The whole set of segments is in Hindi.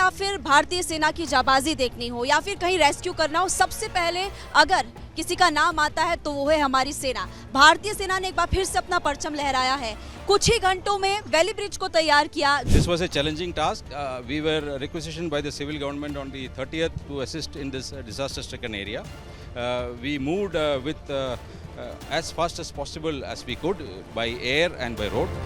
या फिर भारतीय सेना की जाबाजी देखनी हो या फिर कहीं रेस्क्यू करना हो, सबसे पहले अगर किसी का नाम आता है तो वो है हमारी सेना। भारतीय सेना ने एक बार फिर से अपना परचम लहराया है। कुछ ही घंटों में वैली ब्रिज को तैयार किया। This was a challenging task. We were requisitioned by the civil government on the 30th to assist in this disaster-stricken area. We moved with as fast as possible as we could by air and by road.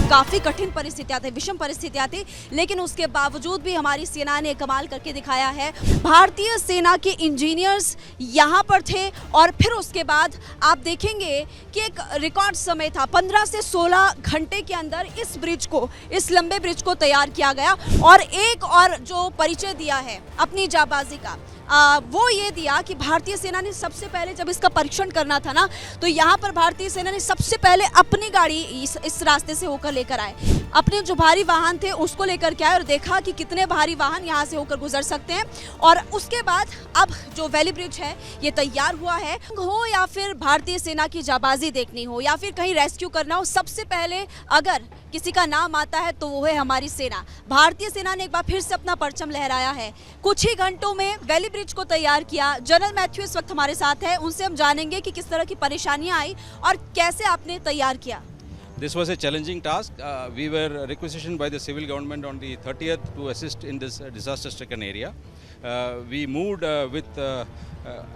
काफी कठिन परिस्थितियां थी, विषम परिस्थितियां थी, लेकिन उसके बावजूद भी हमारी सेना ने कमाल करके दिखाया है। भारतीय सेना के इंजीनियर्स यहाँ पर थे और फिर उसके बाद आप देखेंगे कि एक रिकॉर्ड समय था, 15 से 16 घंटे के अंदर इस ब्रिज को, इस लंबे ब्रिज को तैयार किया गया। और एक और जो परिचय दिया है अपनी जाबाजी का, वो ये दिया कि भारतीय सेना ने सबसे पहले जब इसका परीक्षण करना था ना, तो यहाँ पर भारतीय सेना ने सबसे पहले अपनी गाड़ी इस रास्ते से होकर लेकर आए। अपने जो भारी वाहन थे उसको लेकर के आए और देखा कि कितने भारी वाहन यहाँ से होकर गुजर सकते हैं। और उसके बाद अब जो वैली ब्रिज है ये तैयार हुआ है। हो या फिर भारतीय सेना की जाबाजी देखनी हो या फिर कहीं रेस्क्यू करना हो, सबसे पहले अगर किसी का नाम आता है तो वो है हमारी सेना। भारतीय सेना ने एक बार फिर से अपना परचम लहराया है। कुछ ही घंटों में वैली ब्रिज को तैयार किया। जनरल मैथ्यू इस वक्त हमारे साथ है, उनसे हम जानेंगे कि किस तरह की परेशानियां आई और कैसे आपने तैयार किया। This was a challenging task. We were requisitioned by the civil government on the 30th to assist in this disaster-stricken area. We moved with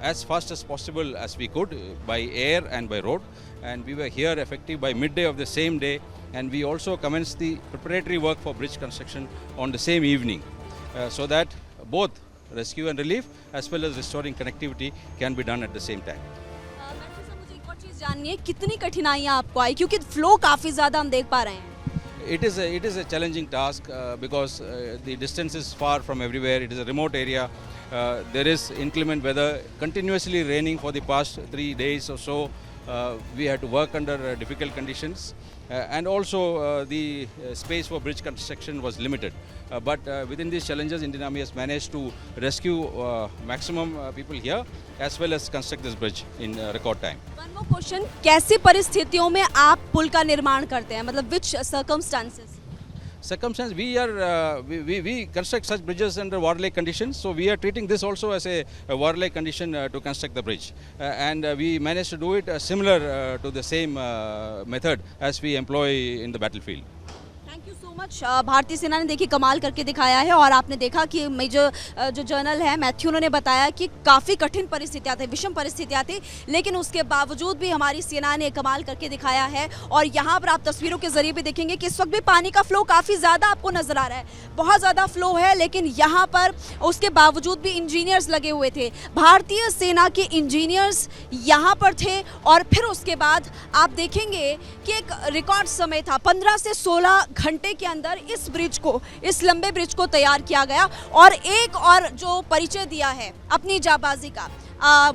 as fast as possible as we could by air and by road, and we were here effective by midday of the same day. And we also commenced the preparatory work for bridge construction on the same evening, so that both rescue and relief as well as restoring connectivity can be done at the same time. मुझे एक और चीज़ जाननी है, कितनी कठिनाइयाँ आपको आई, क्योंकि फ्लो काफ़ी ज़्यादा हम देख पा रहे हैं। It is a challenging task because the distance is far from everywhere. It is a remote area. There is inclement weather, continuously raining for the past 3 days or so. We had to work under difficult conditions, and also the space for bridge construction was limited. But within these challenges, Indian Army has managed to rescue maximum people here as well as construct this bridge in record time. One more question, कैसी परिस्थितियों में आप पुल का निर्माण करते हैं, मतलब which circumstances? Circumstance, we construct such bridges under war-like conditions, so we are treating this also as a war-like condition to construct the bridge, and we managed to do it similar to the same method as we employ in the battlefield. Thank you so much. भारतीय सेना ने देखिए कमाल करके दिखाया है और आपने देखा कि मेजर जो जनरल है मैथ्यू, उन्होंने बताया कि काफ़ी कठिन परिस्थितियाँ थी, विषम परिस्थितियाँ थी, लेकिन उसके बावजूद भी हमारी सेना ने कमाल करके दिखाया है। और यहाँ पर आप तस्वीरों के जरिए भी देखेंगे कि इस वक्त भी पानी का फ्लो काफ़ी ज़्यादा आपको नज़र आ रहा है, बहुत ज़्यादा फ्लो है, लेकिन यहाँ पर उसके बावजूद भी इंजीनियर्स लगे हुए थे। भारतीय सेना के इंजीनियर्स यहाँ पर थे और फिर उसके बाद आप देखेंगे कि एक रिकॉर्ड समय था, 15 से 16 घंटे के अंदर इस ब्रिज को, इस लंबे ब्रिज को तैयार किया गया। और एक और जो परिचय दिया है अपनी जाबाजी का,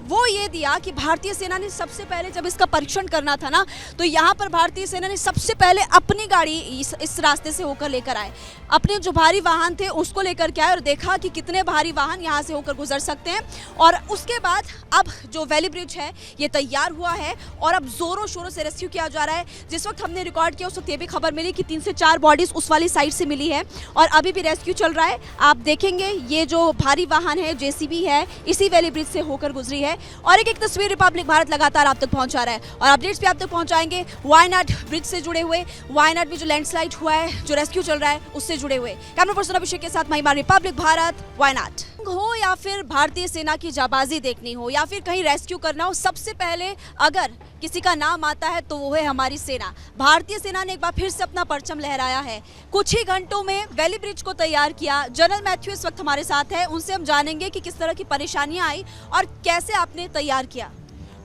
वो ये दिया कि भारतीय सेना ने सबसे पहले जब इसका परीक्षण करना था ना, तो यहाँ पर भारतीय सेना ने सबसे पहले अपनी गाड़ी इस रास्ते से होकर लेकर आए। अपने जो भारी वाहन थे उसको लेकर के आए और देखा कि कितने भारी वाहन यहाँ से होकर गुजर सकते हैं। और उसके बाद अब जो वैली ब्रिज है ये तैयार हुआ है और अब ज़ोरों शोरों से रेस्क्यू किया जा रहा है। जिस वक्त हमने रिकॉर्ड किया उस वक्त ये भी खबर मिली कि 3 से 4 बॉडीज़ उस वाली साइड से मिली है और अभी भी रेस्क्यू चल रहा है। आप देखेंगे ये जो भारी वाहन है, JCB है, इसी वैली ब्रिज से होकर गुजरी है। और एक तस्वीर रिपब्लिक भारत लगातार आप तक पहुंचा रहा है और अपडेट्स भी आप तक पहुंचाएंगे वायनाड ब्रिज से जुड़े हुए, वायनाड में जो लैंडस्लाइड हुआ है, जो रेस्क्यू चल रहा है उससे जुड़े हुए। कैमरा पर्सन अभिषेक के साथ महिमा, रिपब्लिक भारत, वायनाड। हो या फिर भारतीय सेना की जाबाजी देखनी हो या फिर कहीं रेस्क्यू करना हो, सबसे पहले अगर किसी का नाम आता है तो वो है हमारी सेना। भारतीय सेना ने एक बार फिर से अपना परचम लहराया है। कुछ ही घंटों में वैली ब्रिज को तैयार किया। जनरल मैथ्यू इस वक्त हमारे साथ है, उनसे हम जानेंगे कि किस तरह की परेशानियां आई और कैसे आपने तैयार किया।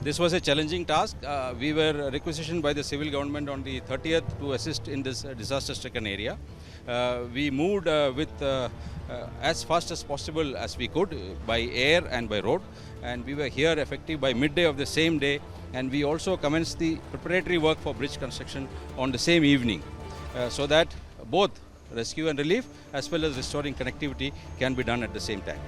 This was a challenging task. We were requisitioned by the civil government on the 30th to assist in this disaster-stricken area. We moved with as fast as possible as we could by air and by road, and we were here effective by midday of the same day. And we also commenced the preparatory work for bridge construction on the same evening, so that both rescue and relief as well as restoring connectivity can be done at the same time.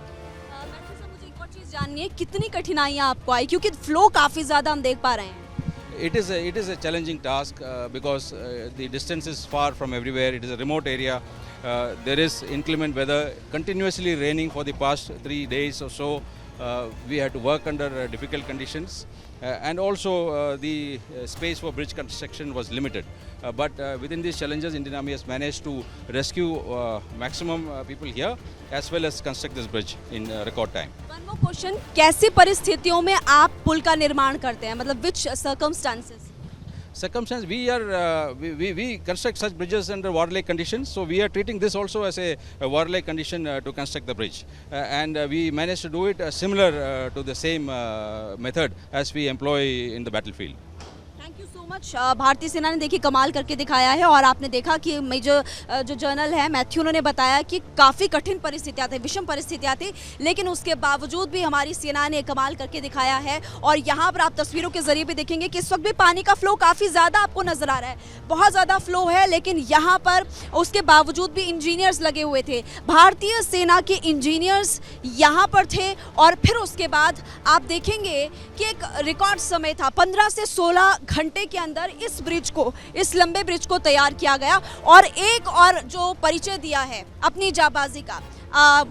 मुझे एक और चीज़ जाननी है, कितनी कठिनाइयाँ आपको आई, क्योंकि फ्लो काफ़ी ज़्यादा हम देख पा रहे हैं। it is a challenging task because the distance is far from everywhere. It is a remote area. There is inclement weather, continuously raining for the past 3 days or so. We had to work under difficult conditions, and also the space for bridge construction was limited. But within these challenges, Indian Army has managed to rescue maximum people here, as well as construct this bridge in record time. One more question, कैसी परिस्थितियों में आप पुल का निर्माण करते हैं, मतलब विच circumstances? Circumstance, we construct such bridges under war-like conditions, so we are treating this also as a war-like condition to construct the bridge, and we managed to do it similar to the same method as we employ in the battlefield. Thank you so much. भारतीय सेना ने देखिए कमाल करके दिखाया है, और आपने देखा कि मेजर जो जनरल है मैथ्यू, उन्होंने बताया कि काफ़ी कठिन परिस्थितियाँ थी, विषम परिस्थितियाँ थी, लेकिन उसके बावजूद भी हमारी सेना ने कमाल करके दिखाया है। और यहाँ पर आप तस्वीरों के जरिए भी देखेंगे कि इस वक्त भी पानी का फ्लो काफ़ी ज़्यादा आपको नज़र आ रहा है, बहुत ज़्यादा फ्लो है, लेकिन यहाँ पर उसके बावजूद भी इंजीनियर्स लगे हुए थे। भारतीय सेना के इंजीनियर्स यहाँ पर थे, और फिर उसके बाद आप देखेंगे कि एक रिकॉर्ड समय था, 15 से 16 घंटे के अंदर इस ब्रिज को, इस लंबे ब्रिज को तैयार किया गया। और एक और जो परिचय दिया है अपनी जाबाजी का,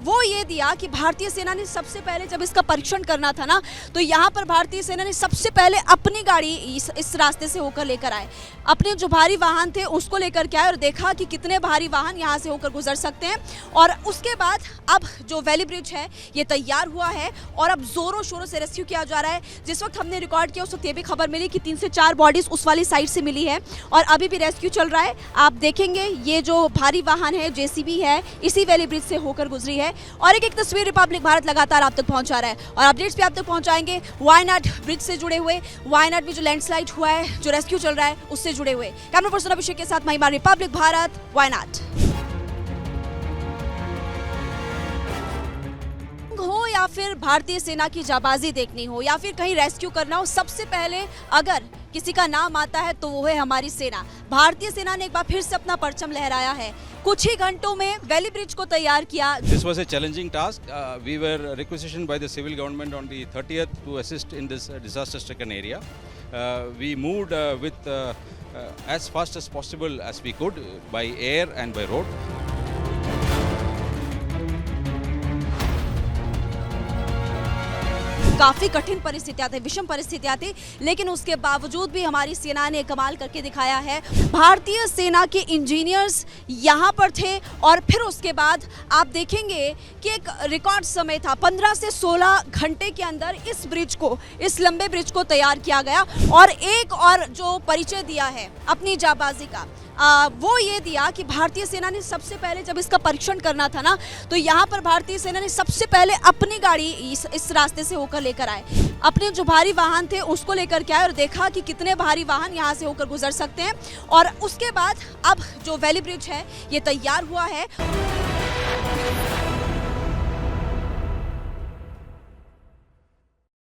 वो ये दिया कि भारतीय सेना ने सबसे पहले जब इसका परीक्षण करना था ना, तो यहाँ पर भारतीय सेना ने सबसे पहले अपनी गाड़ी इस रास्ते से होकर लेकर आए, अपने जो भारी वाहन थे उसको लेकर के आए, और देखा कि कितने भारी वाहन यहाँ से होकर गुजर सकते हैं। और उसके बाद अब जो वैली ब्रिज है ये तैयार हुआ है, और अब ज़ोरों शोरों से रेस्क्यू किया जा रहा है। जिस वक्त हमने रिकॉर्ड किया उस वक्त ये भी खबर मिली कि 3 से 4 बॉडीज़ उस वाली साइड से मिली है, और अभी भी रेस्क्यू चल रहा है। आप देखेंगे ये जो भारी वाहन है, JCB है, इसी वैली ब्रिज से होकर गुजरी है। और एक तस्वीर रिपब्लिक भारत लगातार आप तक पहुंचा रहा है, और अपडेट्स भी आप तक पहुंचाएंगे वायनाड ब्रिज से जुड़े हुए, वायनाड में जो लैंडस्लाइड हुआ है, जो रेस्क्यू चल रहा है उससे जुड़े हुए। कैमरा पर्सन अभिषेक के साथ महिमा, रिपब्लिक भारत, वायनाड। हो या फिर भारतीय सेना की जाबाजी देखनी हो, या फिर कहीं रेस्क्यू करना हो, सबसे पहले अगर किसी का नाम आता है तो वो है हमारी सेना। भारतीय सेना ने एक बार फिर से अपना परचम लहराया है, कुछ ही घंटों में वैली ब्रिज को तैयार किया। This was a challenging task. We were requisitioned by the civil government on the 30th to assist in this disaster-stricken area. We moved with as fast as possible as we could by air and by road. काफ़ी कठिन परिस्थितियाँ थी, विषम परिस्थितियाँ थी, लेकिन उसके बावजूद भी हमारी सेना ने कमाल करके दिखाया है। भारतीय सेना के इंजीनियर्स यहाँ पर थे, और फिर उसके बाद आप देखेंगे कि एक रिकॉर्ड समय था, 15 से 16 घंटे के अंदर इस ब्रिज को, इस लंबे ब्रिज को तैयार किया गया। और एक और जो परिचय दिया है अपनी जाबाजी का, वो ये दिया कि भारतीय सेना ने सबसे पहले जब इसका परीक्षण करना था ना, तो यहाँ पर भारतीय सेना ने सबसे पहले अपनी गाड़ी इस रास्ते से होकर लेकर आए, अपने जो भारी वाहन थे उसको लेकर के आए, और देखा कि कितने भारी वाहन यहाँ से होकर गुजर सकते हैं। और उसके बाद अब जो वैली ब्रिज है ये तैयार हुआ है।